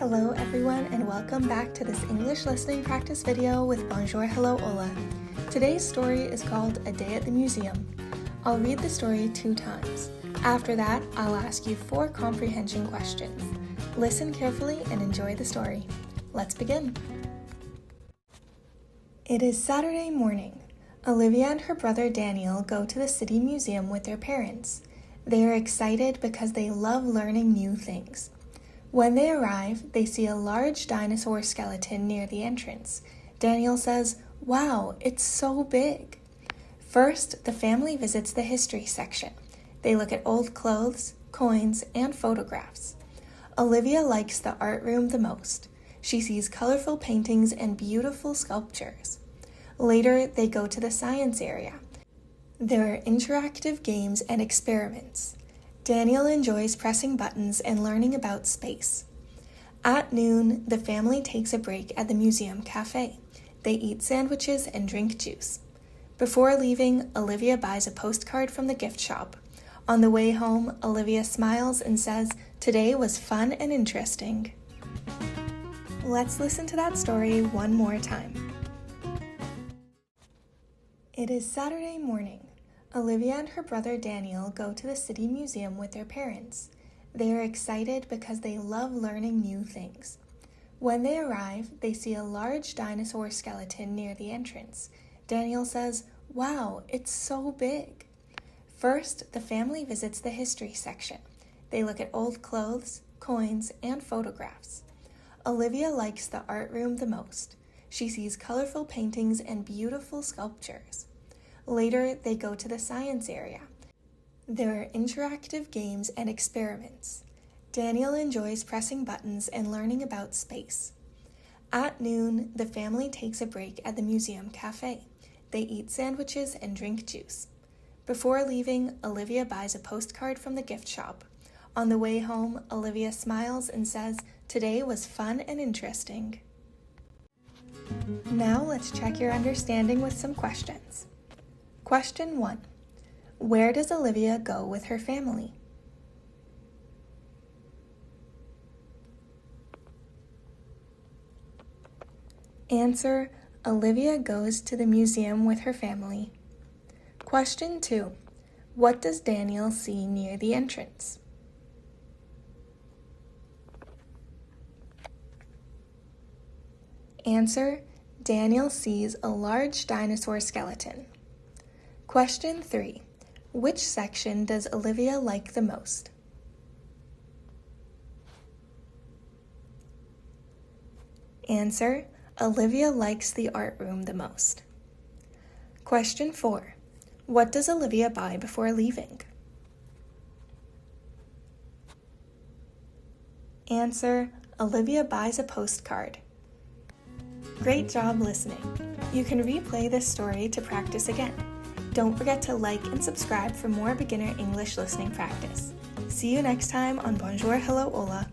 Hello everyone and welcome back to this English listening practice video with Bonjour, Hello, Hola. Today's story is called A Day at the Museum. I'll read the story 2 times. After that, I'll ask you 4 comprehension questions. Listen carefully and enjoy the story. Let's begin. It is Saturday morning. Olivia and her brother Daniel go to the city museum with their parents. They are excited because they love learning new things. When they arrive, they see a large dinosaur skeleton near the entrance. Daniel says, "Wow, it's so big." First, the family visits the history section. They look at old clothes, coins, and photographs. Olivia likes the art room the most. She sees colorful paintings and beautiful sculptures. Later, they go to the science area. There are interactive games and experiments. Daniel enjoys pressing buttons and learning about space. At noon, the family takes a break at the museum cafe. They eat sandwiches and drink juice. Before leaving, Olivia buys a postcard from the gift shop. On the way home, Olivia smiles and says, "Today was fun and interesting." Let's listen to that story one more time. It is Saturday morning. Olivia and her brother Daniel go to the city museum with their parents. They are excited because they love learning new things. When they arrive, they see a large dinosaur skeleton near the entrance. Daniel says, "Wow, it's so big." First, the family visits the history section. They look at old clothes, coins, and photographs. Olivia likes the art room the most. She sees colorful paintings and beautiful sculptures. Later, they go to the science area. There are interactive games and experiments. Daniel enjoys pressing buttons and learning about space. At noon, the family takes a break at the museum cafe. They eat sandwiches and drink juice. Before leaving, Olivia buys a postcard from the gift shop. On the way home, Olivia smiles and says, "Today was fun and interesting." Now let's check your understanding with some questions. Question 1. Where does Olivia go with her family? Answer: Olivia goes to the museum with her family. Question 2. What does Daniel see near the entrance? Answer: Daniel sees a large dinosaur skeleton. Question 3. Which section does Olivia like the most? Answer: Olivia likes the art room the most. Question 4. What does Olivia buy before leaving? Answer: Olivia buys a postcard. Great job listening. You can replay this story to practice again. Don't forget to like and subscribe for more beginner English listening practice. See you next time on Bonjour, Hello, Hola.